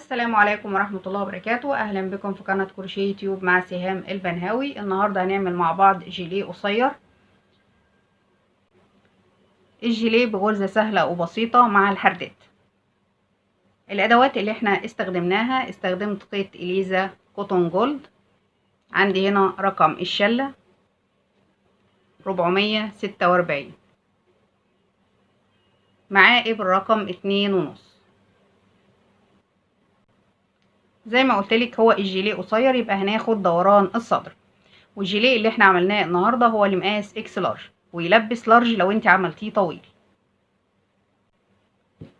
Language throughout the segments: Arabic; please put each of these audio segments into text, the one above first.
السلام عليكم ورحمة الله وبركاته. أهلا بكم في قناة كروشيه يوتيوب مع سهام البنهاوي. النهاردة هنعمل مع بعض جيليه قصير. الجيليه بغرزة سهلة وبسيطة مع الحردات. الأدوات اللي احنا استخدمناها، استخدمت خيط إليزا كوتون جولد. عندي هنا رقم الشلة 446، معاه إبر رقم 2.5. زي ما قلتلك هو الجيليه قصير، يبقى هناخد دوران الصدر. والجيليه اللي احنا عملناه النهارده هو اللي مقاس اكس لارج، ويلبس لارج لو انت عملتيه طويل.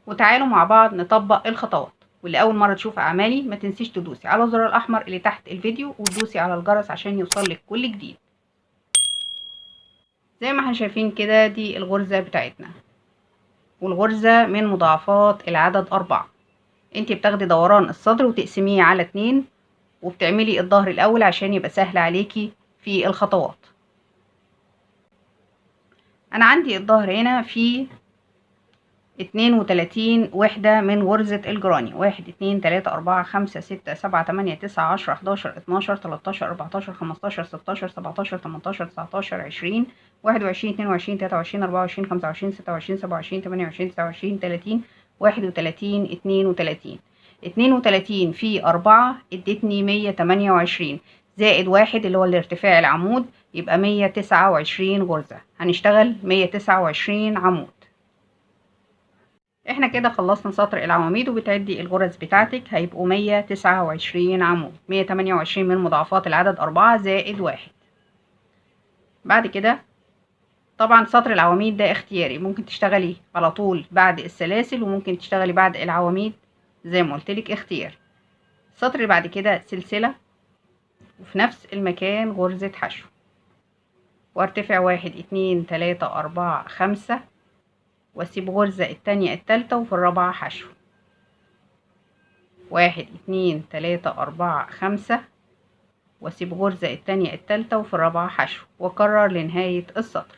وتعالوا مع بعض نطبق الخطوات. واللي اول مره تشوف اعمالي ما تنسيش تدوسي على الزر الاحمر اللي تحت الفيديو وتدوسي على الجرس عشان يوصلك كل جديد. زي ما احنا شايفين كده دي الغرزه بتاعتنا، والغرزه من مضاعفات العدد 4. انت بتاخدي دوران الصدر وتقسميه على 2، وبتعملي الظهر الاول عشان يبقى سهل عليكي في الخطوات. انا عندي الظهر هنا في 32 وحدة من غرزة الجراني. 1 2 3 4 5 6 7 8 9 10 11 12 13 14 15 16 17 18 19 20 21 22 23 24 25 26 27 28 29 30 31 32 في 4 ادتني 128 زائد 1 اللي هو الارتفاع العمود، يبقى 129 غرزة. هنشتغل 129 عمود. احنا كده خلصنا سطر العواميد، وبتعدي الغرز بتاعتك هيبقوا 129 عمود. 128 من مضاعفات العدد 4 زائد 1. بعد كده طبعا سطر العواميد ده اختياري، ممكن تشتغلي على طول بعد السلاسل وممكن تشتغلي بعد العواميد زي ما قلتلك اختياري. السطر اللي بعد كده سلسلة، وفي نفس المكان غرزة حشو، وارتفع 1 2 3 4 5، واسيب غرزة التانية التالتة وفي الرابعة حشو. 1 2 3 4 5، واسيب غرزة التانية التالتة وفي الرابعة حشو، واكرر لنهاية السطر.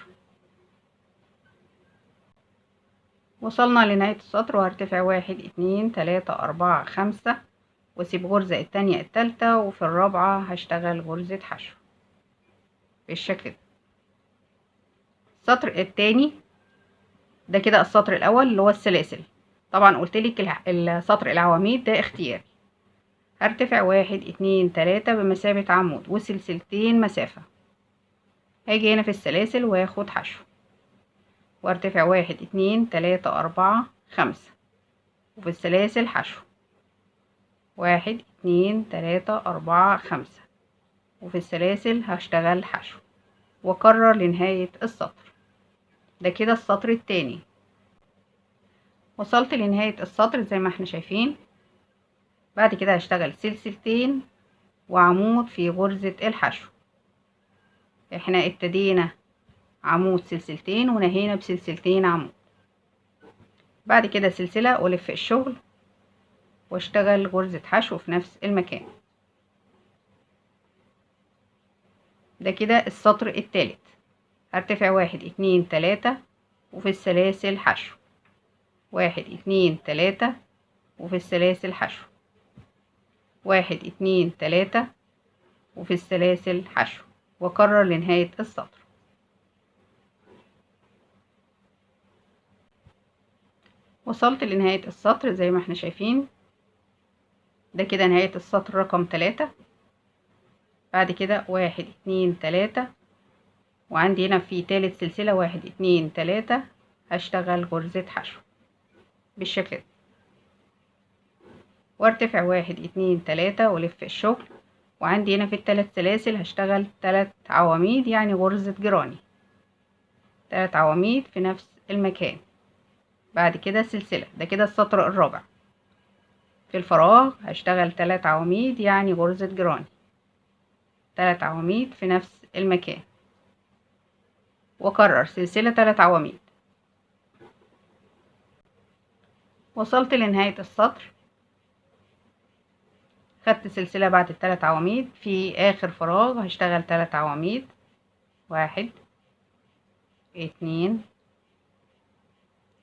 وصلنا لنهاية السطر، وهرتفع 1 2 3 4 5، واسيب غرزة التانية التالتة وفي الرابعة هشتغل غرزة حشو بالشكل ده. السطر التاني ده كده السطر الاول اللي هو السلاسل. طبعا قلتلك السطر العواميد ده اختياري. هرتفع 1 2 3 بمثابة عمود وسلسلتين مسافة. هاجي هنا في السلاسل واخد حشو، وارتفع 1 2 3 4 5، وفي السلاسل حشو 1 2 3 4 5، وفي السلاسل هشتغل حشو، واكرر لنهاية السطر. ده كده السطر التاني. وصلت لنهاية السطر زي ما احنا شايفين. بعد كده هشتغل سلسلتين وعمود في غرزة الحشو. احنا ابتدينا عمود سلسلتين ونهينا بسلسلتين عمود. بعد كده سلسلة والف الشغل واشتغل غرزة حشو في نفس المكان. ده كده السطر التالت. هرتفع 1 2 3، وفي السلاسل حشو 1 2 3، وفي السلاسل حشو 1 2 3، وفي السلاسل حشو، واكرر لنهاية السطر. وصلت لنهاية السطر زي ما احنا شايفين. ده كده نهاية السطر رقم 3. بعد كده 1 2 3، وعندي هنا في تالت سلسلة 1 2 3 هشتغل غرزة حشو بالشكل ده، وارتفع 1 2 3 والف الشغل. وعندي هنا في الثلاث سلاسل هشتغل 3 عواميد، يعني غرزة جراني 3 عواميد في نفس المكان. بعد كده سلسلة. ده كده السطر الرابع. في الفراغ هشتغل 3 عواميد يعني غرزة جراني 3 عواميد في نفس المكان، واكرر سلسلة 3 عواميد. وصلت لنهاية السطر. خدت سلسلة بعد ال3 عواميد. في اخر فراغ هشتغل 3 عواميد 1 2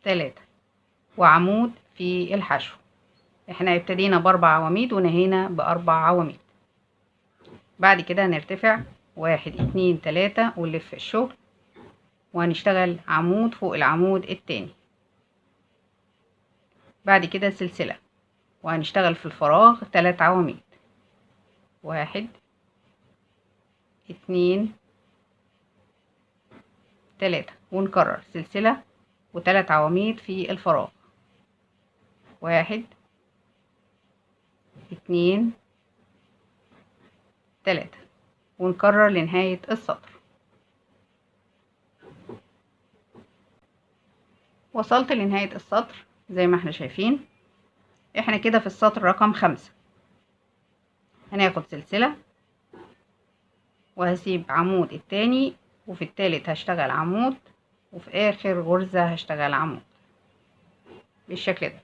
3، وعمود في الحشو احنا ابتدينا ب4 عواميد ونهينا ب4 عواميد. بعد كده هنرتفع 1 2 3 ونلف الشغل، وهنشتغل عمود فوق العمود التاني. بعد كده سلسلة، وهنشتغل في الفراغ 3 عواميد، 1 2 3، ونكرر سلسلة و3 عواميد في الفراغ، 1 2 3، ونكرر لنهاية السطر. وصلت لنهاية السطر زي ما احنا شايفين. احنا كده في السطر رقم 5. هناخد سلسلة وهسيب عمود التاني، وفي التالت هشتغل عمود، وفي اخر غرزة هشتغل عمود بالشكل ده.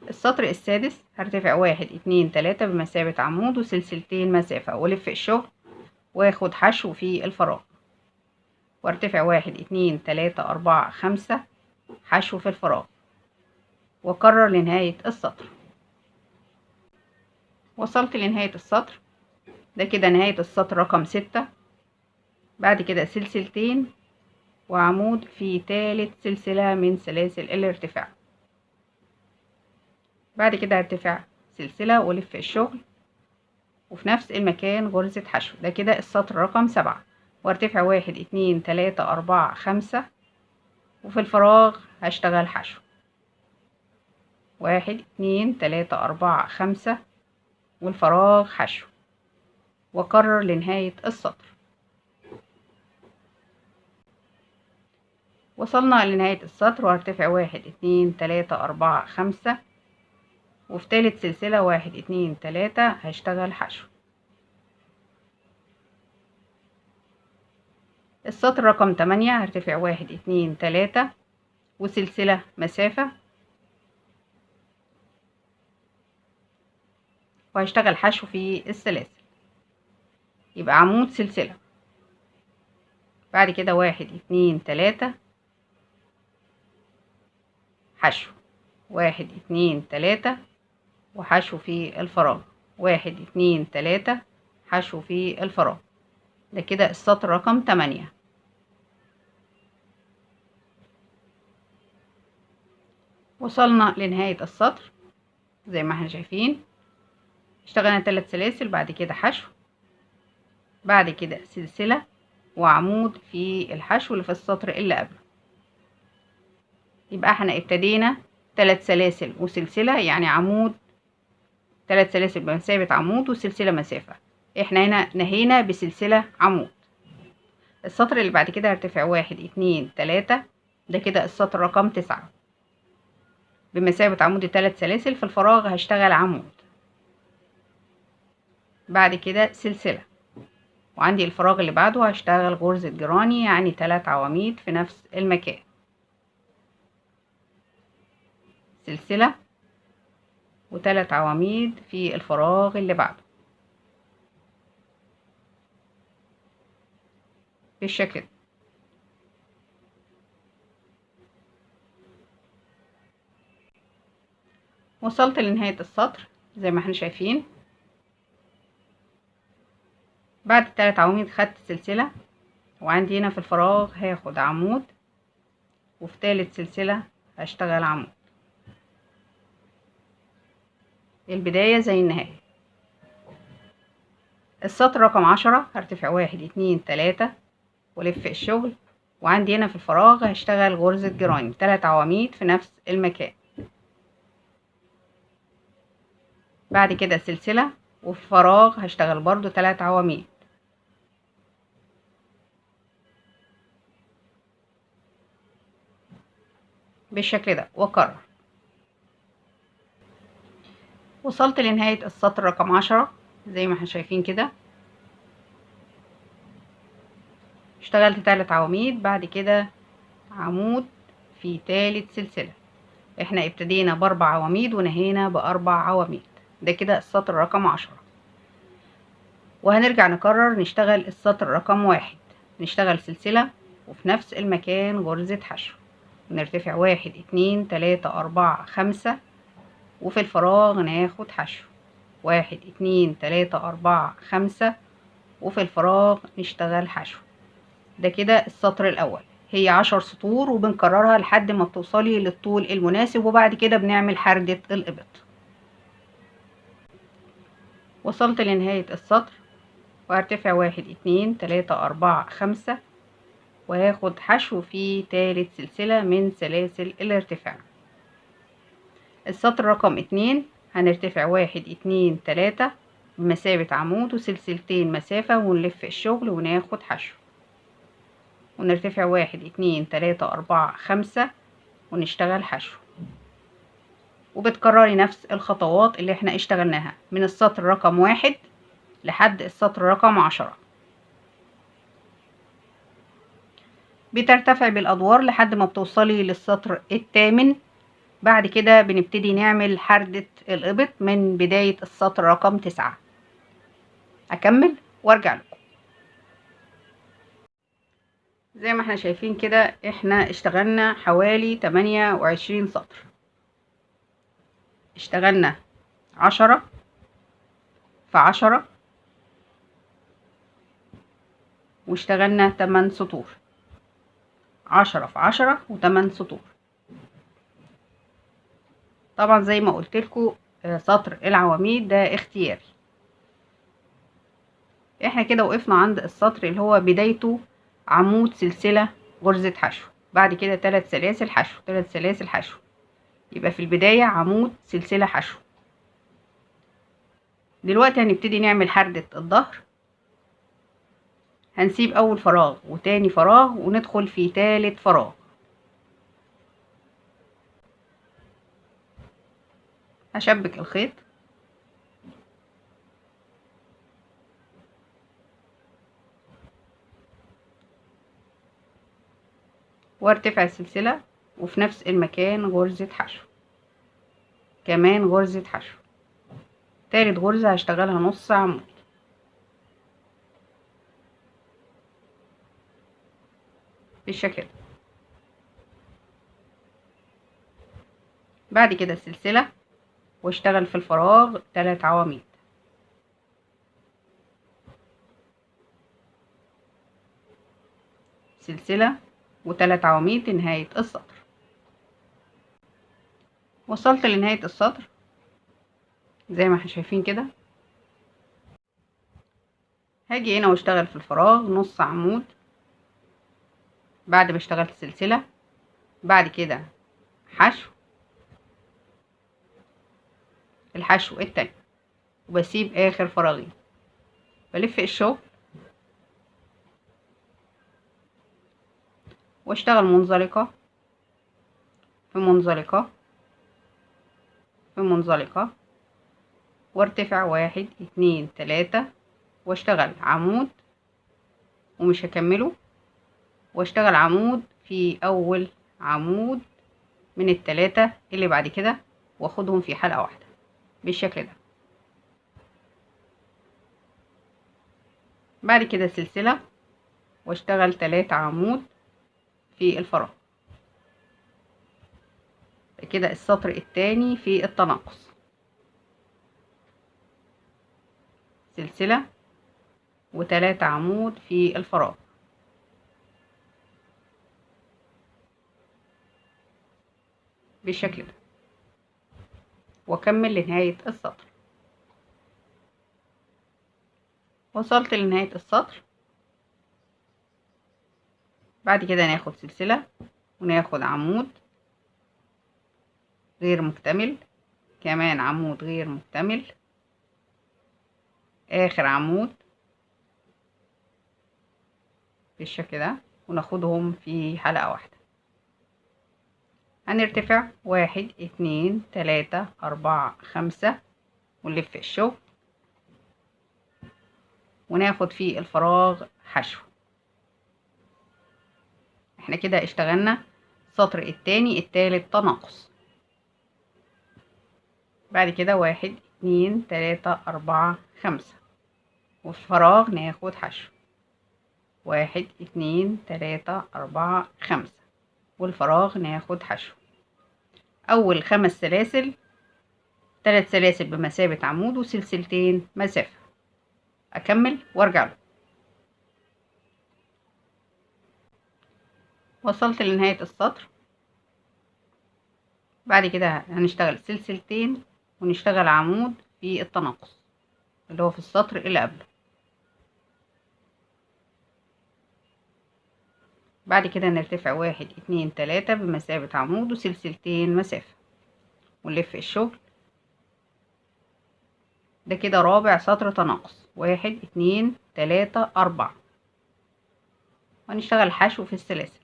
السطر السادس هرتفع 1 2 3 بمثابة عمود وسلسلتين مسافة، والف الشغل واخد حشو في الفراغ، وارتفع 1 2 3 4 5 حشو في الفراغ، واكرر لنهاية السطر. وصلت لنهاية السطر ده، كده نهاية السطر رقم 6. بعد كده سلسلتين وعمود في تالت سلسلة من سلاسل الارتفاع. بعد كده هرتفع سلسلة والف الشغل، وفي نفس المكان غرزة حشو. ده كده السطر رقم 7. وارتفع 1 2 3 4 5، وفي الفراغ هشتغل حشو، 1 2 3 4 5، والفراغ حشو، واكرر لنهاية السطر. وصلنا لنهاية السطر، وهرتفع 1 2 3 4 5، وفي تالت سلسلة 1 2 3 هشتغل حشو. السطر رقم 8 هرتفع 1 2 3 وسلسلة مسافة، وهشتغل حشو في السلاسل، يبقى عمود سلسلة. بعد كده 1 2 3 حشو، 1 2 3 وحشو في الفراغ، 1 2 3 حشو في الفراغ. ده كده السطر رقم 8. وصلنا لنهاية السطر زي ما احنا شايفين. اشتغلنا 3 سلاسل، بعد كده حشو، بعد كده سلسلة وعمود في الحشو اللي في السطر اللي قبله. يبقى احنا ابتدينا 3 سلاسل وسلسلة، يعني عمود، 3 سلاسل بمثابة عمود وسلسلة مسافة. احنا هنا نهينا بسلسلة عمود. السطر اللي بعد كده هرتفع 1 2 3. ده كده السطر رقم 9. بمثابة عمود 3 سلاسل في الفراغ هشتغل عمود، بعد كده سلسلة، وعندي الفراغ اللي بعده هشتغل غرزة جراني، يعني 3 عواميد في نفس المكان، سلسلة و3 عواميد في الفراغ اللي بعده بالشكل ده. وصلت لنهاية السطر زي ما احنا شايفين. بعد ال3 عواميد خدت سلسلة، وعندي هنا في الفراغ هاخد عمود، وفي تالت سلسلة هشتغل عمود. البداية زي النهاية. السطر رقم 10 هرتفع 1 2 3 ولف الشغل، وعندي هنا في الفراغ هشتغل غرزة جراني 3 عواميد في نفس المكان، بعد كده سلسلة، وفي الفراغ هشتغل برضو 3 عواميد، بالشكل ده، واكرر. وصلت لنهاية السطر رقم 10 زي ما احنا شايفين كده. اشتغلت 3 عواميد، بعد كده عمود في تالت سلسلة. احنا ابتدينا ب4 عواميد ونهينا ب4 عواميد. ده كده السطر رقم 10. وهنرجع نكرر نشتغل السطر رقم 1. نشتغل سلسلة، وفي نفس المكان غرزة حشو، ونرتفع 1 2 3 4 5 وفي الفراغ ناخد حشو. 1 2 3 4 5 وفي الفراغ نشتغل حشو. ده كده السطر الاول. هي 10 سطور وبنكررها لحد ما بتوصلي للطول المناسب، وبعد كده بنعمل حردة الإبط. وصلت لنهاية السطر وهرتفع 1 2 3 4 5 وهاخد حشو في تالت سلسلة من سلاسل الارتفاع. السطر رقم 2 هنرتفع 1 2 3 بمثابة عمود وسلسلتين مسافة ونلف الشغل وناخد حشو، ونرتفع 1 2 3 4 5 ونشتغل حشو. وبتكرري نفس الخطوات اللي احنا اشتغلناها من السطر رقم 1 لحد السطر رقم 10. بترتفع بالأدوار لحد ما بتوصلي للسطر الثامن. بعد كده بنبتدي نعمل حردة الإبط من بداية السطر رقم 9. أكمل وارجع لكم. زي ما احنا شايفين كده احنا اشتغلنا حوالي 28 سطر. اشتغلنا 10 في 10 واشتغلنا 8 سطور. 10 في 10 و8 سطور. طبعا زي ما قلت لكم سطر العواميد ده اختياري. احنا كده وقفنا عند السطر اللي هو بدايته عمود سلسلة غرزة حشو، بعد كده 3 سلاسل حشو 3 سلاسل حشو، يبقى في البداية عمود سلسلة حشو. دلوقتي هنبتدي نعمل حردة الظهر. هنسيب اول فراغ وتاني فراغ وندخل في تالت فراغ. هشبك الخيط وارتفع السلسلة وفي نفس المكان غرزة حشو، كمان غرزة حشو. تالت غرزة هشتغلها نص عمود. بالشكل ده. بعد كده السلسلة واشتغل في الفراغ 3 عواميد. سلسلة و3 عواميد لنهاية السطر. وصلت لنهاية السطر زي ما احنا شايفين كده. هاجي هنا واشتغل في الفراغ نص عمود بعد ما اشتغلت سلسلة، بعد كده حشو، الحشو التاني، وبسيب اخر فراغين. بلف الشغل واشتغل منزلقة في منزلقة في منزلقة وارتفع 1 2 3 واشتغل عمود ومش هكمله، واشتغل عمود في اول عمود من ال3 اللي بعد كده واخدهم في حلقة واحدة بالشكل ده. بعد كده سلسلة واشتغل 3 عمود في الفراغ. كده السطر التاني في التناقص. سلسلة و3 عمود في الفراغ بالشكل ده، واكمل لنهاية السطر. وصلت لنهاية السطر. بعد كده ناخد سلسلة وناخد عمود غير مكتمل، كمان عمود غير مكتمل، اخر عمود بالشكل ده، وناخدهم في حلقة واحدة. هنرتفع 1 2 3 4 5 ونلف الشغل وناخد في الفراغ حشو. احنا كده اشتغلنا السطر التاني التالت تناقص. بعد كده 1 2 3 4 5 وفي الفراغ ناخد حشو. 1 2 3 4 5 والفراغ ناخد حشو. اول 5 سلاسل 3 سلاسل بمثابة عمود وسلسلتين مسافة. اكمل وارجع له. وصلت لنهاية السطر. بعد كده هنشتغل سلسلتين ونشتغل عمود في التناقص اللي هو في السطر اللي قبله. بعد كده نرتفع 1 2 3 بمثابة عمود وسلسلتين مسافة ونلف الشغل. ده كده رابع سطر تناقص، 1 2 3 4. وهنشتغل حشو في السلاسل،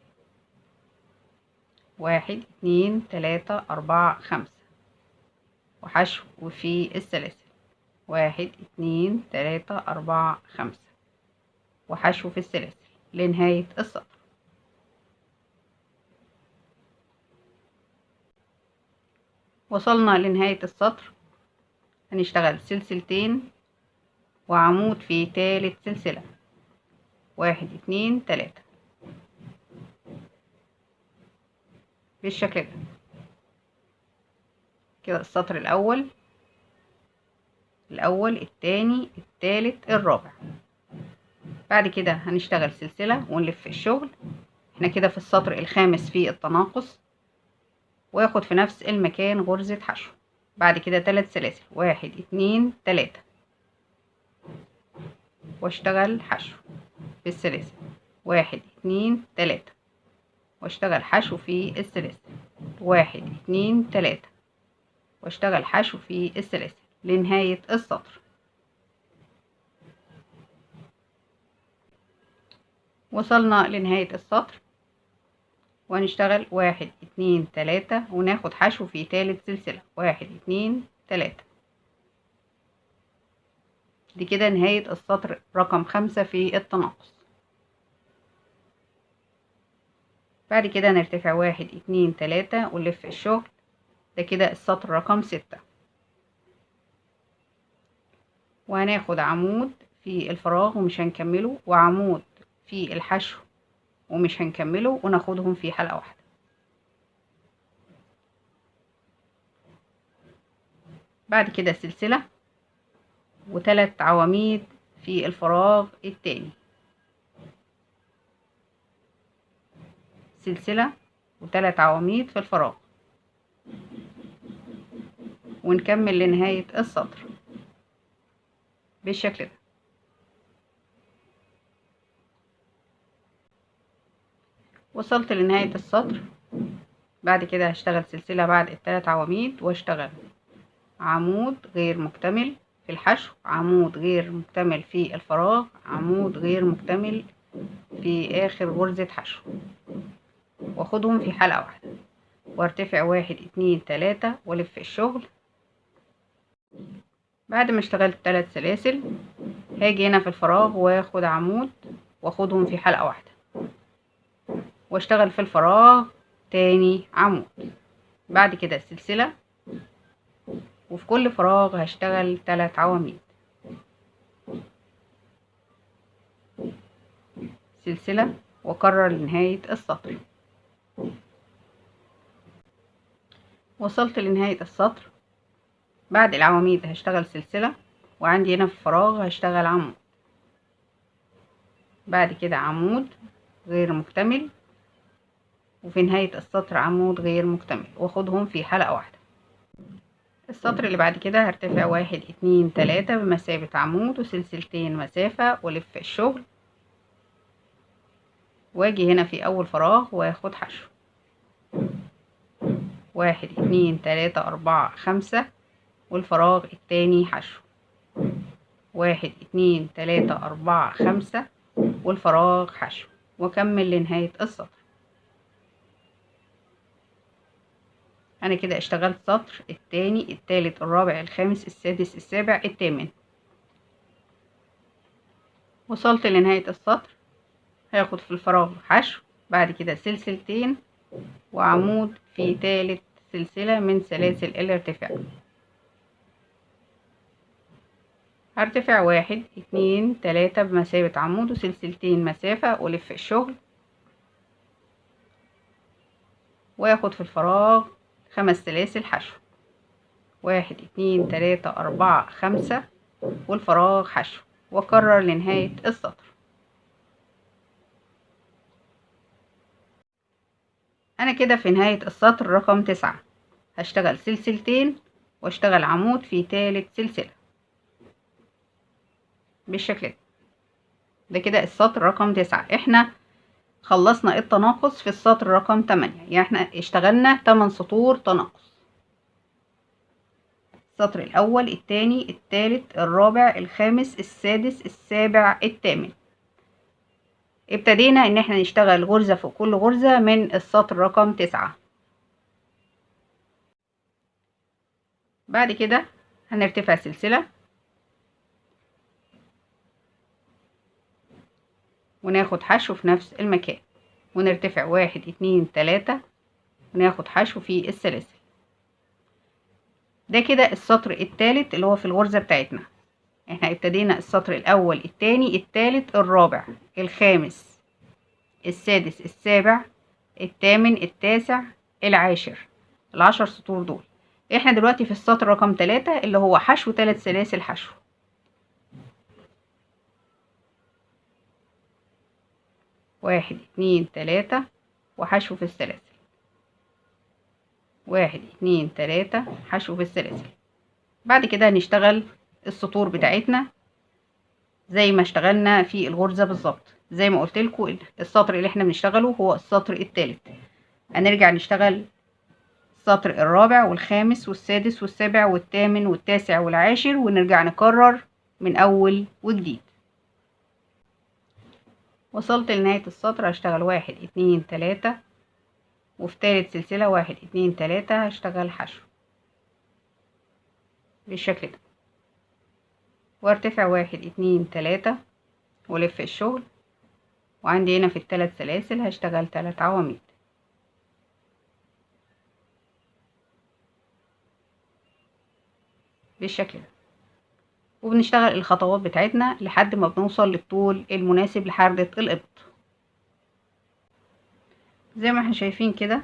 1 2 3 4 5، وحشو وفي السلاسل 1 2 3 4 5، وحشو في السلاسل لنهاية السطر. وصلنا لنهاية السطر. هنشتغل سلسلتين وعمود في تالت سلسلة، 1 2 3 بالشكل ده. كده السطر الأول التاني التالت الرابع. بعد كده هنشتغل سلسلة ونلف الشغل. احنا كده في السطر الخامس في التناقص، واخد في نفس المكان غرزة حشو. بعد كده 3 سلاسل، 1 2 3، واشتغل حشو في السلاسل، 1 2 3، واشتغل حشو في السلاسل، 1 2 3، واشتغل حشو في السلاسل لنهاية السطر. وصلنا لنهاية السطر، وهنشتغل 1 2 3 وناخد حشو في تالت سلسلة، 1 2 3. دي كده نهاية السطر رقم 5 في التناقص. بعد كده نرتفع 1 2 3 ونلف الشغل. ده كده السطر رقم 6. وهناخد عمود في الفراغ ومش هنكمله، وعمود في الحشو ومش هنكمله، وناخدهم في حلقة واحدة. بعد كده سلسلة و3 عواميد في الفراغ التاني، سلسلة و3 عواميد في الفراغ، ونكمل لنهاية السطر بالشكل ده. وصلت لنهاية السطر. بعد كده هشتغل سلسلة بعد ال3 عواميد، واشتغل عمود غير مكتمل في الحشو، عمود غير مكتمل في الفراغ، عمود غير مكتمل في آخر غرزة حشو، واخدهم في حلقة واحدة، وارتفع 1 2 3 والف الشغل. بعد ما اشتغلت 3 سلاسل هاجي هنا في الفراغ واخد عمود واخدهم في حلقة واحدة، واشتغل في الفراغ تاني عمود. بعد كده سلسلة، وفي كل فراغ هشتغل 3 عواميد، سلسلة، واكرر لنهاية السطر. وصلت لنهاية السطر. بعد العواميد هشتغل سلسلة، وعندي هنا في الفراغ هشتغل عمود. بعد كده عمود غير مكتمل، وفي نهاية السطر عمود غير مكتمل، واخدهم في حلقة واحدة. السطر اللي بعد كده هرتفع 1 2 3 بمثابة عمود وسلسلتين مسافة والف الشغل، واجي هنا في اول فراغ واخد حشو، 1 2 3 4 5، والفراغ التاني حشو، 1 2 3 4 5، والفراغ حشو، واكمل لنهاية السطر. انا كده اشتغلت سطر التاني التالت الرابع الخامس السادس السابع الثامن. وصلت لنهاية السطر. هاخد في الفراغ حشو، بعد كده سلسلتين وعمود في تالت سلسلة من سلاسل الارتفاع. هرتفع 1 2 3 بمثابة عمود وسلسلتين مسافة والف الشغل، واخد في الفراغ 5 سلاسل حشو، 1 2 3 4 5 والفراغ حشو، واكرر لنهاية السطر. انا كده في نهاية السطر رقم 9. هشتغل سلسلتين واشتغل عمود في تالت سلسلة بالشكل ده. ده كده السطر رقم 9. احنا خلصنا التناقص في السطر رقم 8، يعني احنا اشتغلنا 8 سطور تناقص: السطر الاول، التاني، التالت، الرابع، الخامس، السادس، السابع، الثامن. ابتدينا ان احنا نشتغل غرزة فوق كل غرزة من السطر رقم 9. بعد كده هنرتفع سلسلة وناخد حشو في نفس المكان، ونرتفع 1 2 3 وناخد حشو في السلاسل. ده كده السطر التالت اللي هو في الغرزة بتاعتنا. احنا ابتدينا السطر الاول، التاني، التالت، الرابع، الخامس، السادس، السابع، الثامن، التاسع، العاشر، ال10 سطور دول. احنا دلوقتي في السطر رقم 3 اللي هو حشو 3 سلاسل حشو. 1 2 3 وحشو في السلاسل، 1 2 3 حشو في السلاسل. بعد كده هنشتغل السطور بتاعتنا زي ما اشتغلنا في الغرزة بالظبط. زي ما قلت لكم السطر اللي احنا بنشتغله هو السطر الثالث. هنرجع نشتغل السطر الرابع والخامس والسادس والسابع والثامن والتاسع والعاشر، ونرجع نكرر من اول وجديد. وصلت لنهاية السطر هشتغل 1 2 3 وفي تالت سلسلة 1 2 3 هشتغل حشو بالشكل ده، وارتفع 1 2 3 والف الشغل. وعندي هنا في الثلاث سلاسل هشتغل 3 عواميد بالشكل ده، وبنشتغل الخطوات بتاعتنا لحد ما بنوصل للطول المناسب لحردة الإبط. زي ما احنا شايفين كده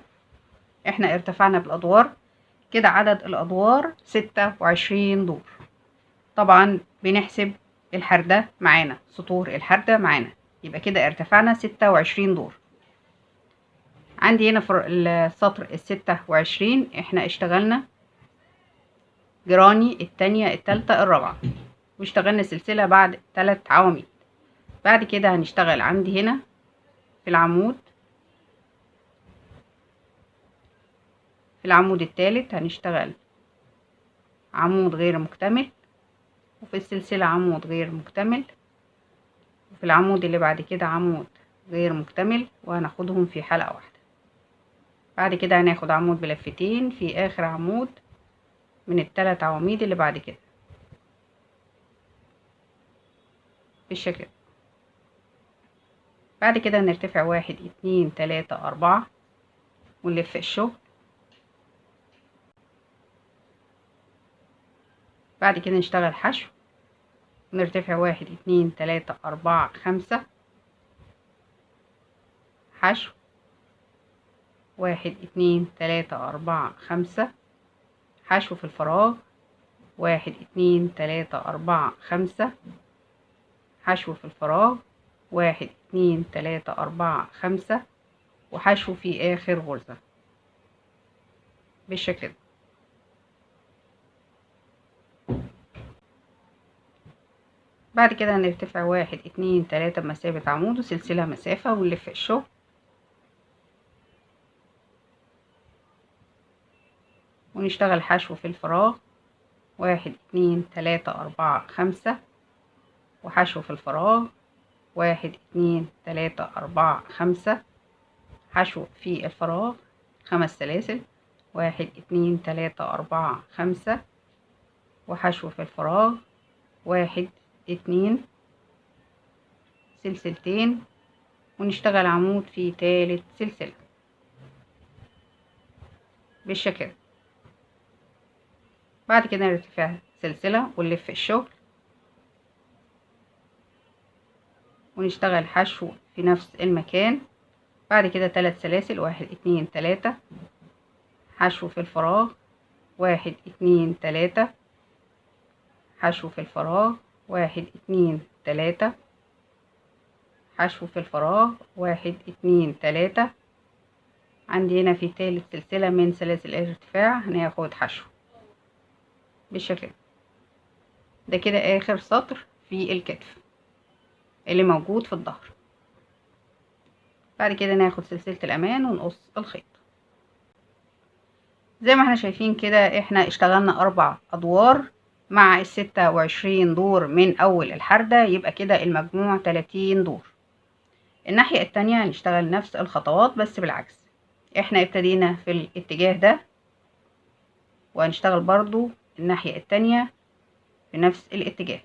احنا ارتفعنا بالأدوار. كده عدد الأدوار 26 دور. طبعا بنحسب الحردة معانا، سطور الحردة معانا، يبقى كده ارتفعنا 26 دور. عندي هنا في السطر ال26 احنا اشتغلنا جراني التانية التالتة الرابعة، واشتغلنا سلسلة بعد 3 عواميد. بعد كده هنشتغل عندي هنا في العمود، في العمود الثالث هنشتغل عمود غير مكتمل، وفي السلسلة عمود غير مكتمل، وفي العمود اللي بعد كده عمود غير مكتمل، وهناخدهم في حلقة واحدة. بعد كده هناخد عمود بلفتين في آخر عمود من ال3 عواميد اللي بعد كده بالشكل. بعد كده هنرتفع 1 2 3 4 ونلف الشغل. بعد كده نشتغل حشو ونرتفع 1 2 3 4 5 حشو، 1 2 3 4 5 حشو في الفراغ، 1 2 3 4 5 حشو في الفراغ، 1 2 3 4 5 وحشو في آخر غرزة بالشكل ده. بعد كده هنرتفع 1 2 3 بمثابة عمود وسلسلة مسافة ونلف الشغل. ونشتغل حشو في الفراغ، 1 2 3 4 5 وحشو في الفراغ، 1 2 3 4 5 حشو في الفراغ، 5 سلاسل، 1 2 3 4 5 وحشو في الفراغ، 1 2 سلسلتين، ونشتغل عمود في تالت سلسلة بالشكل ده. بعد كده نرتفع سلسلة ونلف الشغل ونشتغل حشو في نفس المكان. بعد كده 3 سلاسل، 1 2 3 حشو في الفراغ، 1 2 3 حشو في الفراغ، 1 2 3 حشو في الفراغ، 1 2 3. عندي هنا في تالت سلسلة من سلاسل الارتفاع هناخد حشو بالشكل ده كده اخر سطر في الكتف اللي موجود في الظهر. بعد كده ناخد سلسلة الامان ونقص الخيط. زي ما احنا شايفين كده احنا اشتغلنا 4 ادوار مع ال26 دور من اول الحردة، يبقى كده المجموع 30 دور. الناحية التانية هنشتغل نفس الخطوات بس بالعكس. احنا ابتدينا في الاتجاه ده وهنشتغل برضو الناحية التانية في نفس الاتجاه.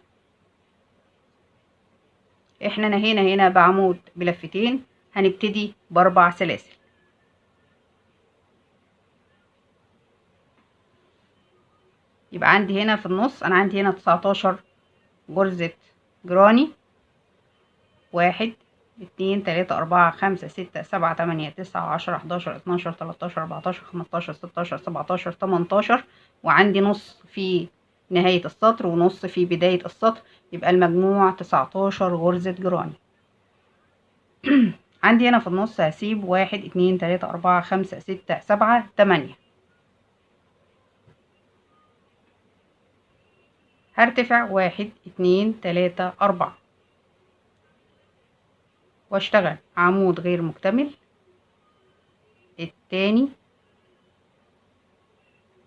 احنا نهينا هنا بعمود بلفتين، هنبتدي ب4 سلاسل. يبقى عندي هنا في النص انا عندي هنا 19 غرزة جراني، 1 2 3 4 5 6 7 8 9 10 11 12 13 14 15 16 17 18، وعندي نص في نهاية السطر ونص في بداية السطر، يبقى المجموع 19 غرزة جراني. عندي هنا في النص هسيب 1 2 3 4 5 6 7 8. هرتفع 1 2 3 4 واشتغل عمود غير مكتمل، التاني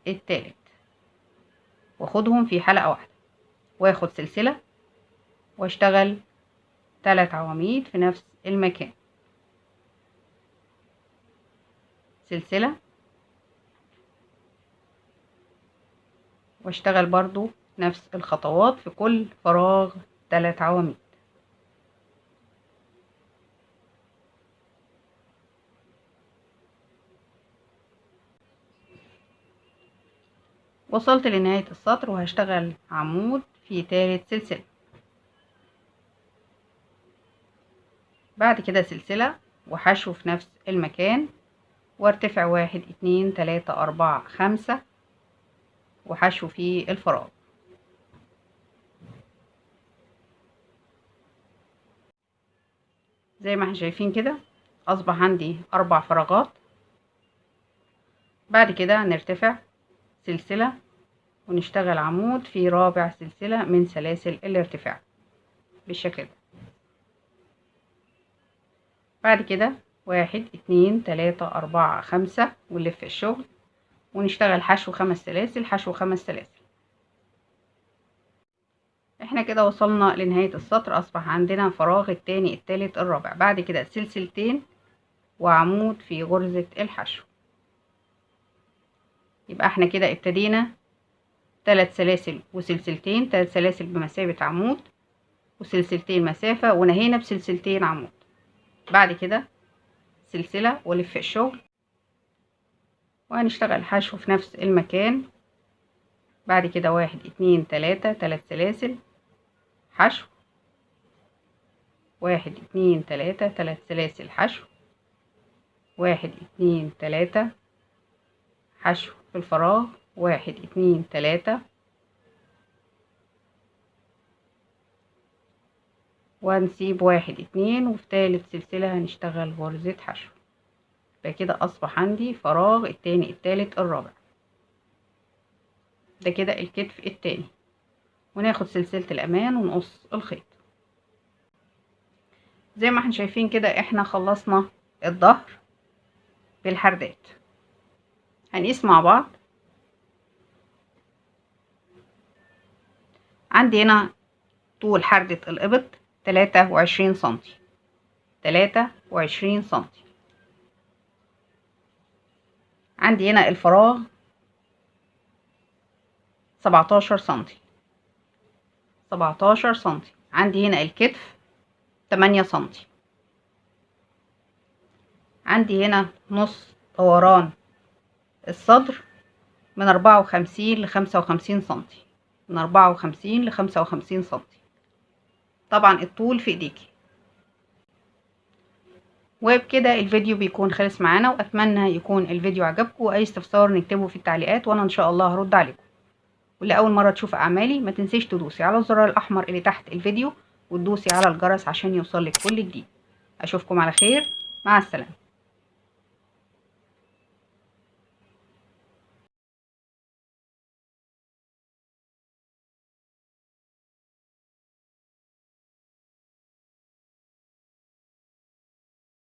التالت، واخدهم في حلقة واحدة، واخد سلسلة واشتغل 3 عواميد في نفس المكان، سلسلة واشتغل برضو نفس الخطوات في كل فراغ 3 عواميد. وصلت لنهاية السطر وهشتغل عمود في تالت سلسلة، بعد كده سلسلة وحشو في نفس المكان، وارتفع 1 2 3 4 5 وحشو في الفراغ. زي ما احنا شايفين كده اصبح عندي 4 فراغات. بعد كده نرتفع سلسلة ونشتغل عمود في رابع سلسلة من سلاسل الارتفاع بالشكل ده. بعد كده 1 2 3 4 5 ونلف الشغل ونشتغل حشو 5 سلاسل، حشو 5 سلاسل. احنا كده وصلنا لنهاية السطر، اصبح عندنا فراغ التاني التالت الرابع. بعد كده سلسلتين وعمود في غرزة الحشو. يبقى احنا كده ابتدينا 3 سلاسل وسلسلتين، 3 سلاسل بمثابة عمود وسلسلتين مسافة، ونهينا بسلسلتين عمود. بعد كده سلسلة ولف الشغل وهنشتغل حشو في نفس المكان. بعد كده 1 2 3 3 سلاسل حشو، 1 2 3 3 سلاسل حشو، 1 2 3 حشو في الفراغ، 1 2 3 وهنسيب 1 2 وفي تالت سلسلة هنشتغل غرزة حشو. كده اصبح عندي فراغ التاني التالت الرابع. ده كده الكتف التاني، وناخد سلسلة الامان ونقص الخيط. زي ما احنا شايفين كده احنا خلصنا الظهر بالحردات. هنقيس مع بعض. عندي هنا طول حردة الإبط 23 سنتي، 23 سنتي. عندي هنا الفراغ 17 سنتي، 17 سنتي. عندي هنا الكتف 8 سنتي. عندي هنا نص دوران الصدر من 54 ل55 سنتي، من 54 ل55 سنتي. طبعا الطول في ايديكي. وبكده الفيديو بيكون خلص معانا، واتمنى يكون الفيديو عجبكم، واي استفسار نكتبه في التعليقات وانا ان شاء الله هرد عليكم. واللي اول مره تشوف اعمالي ما تنسيش تدوسي على الزرار الاحمر اللي تحت الفيديو، وتدوسي على الجرس عشان يوصلك كل جديد. اشوفكم على خير، مع السلامه.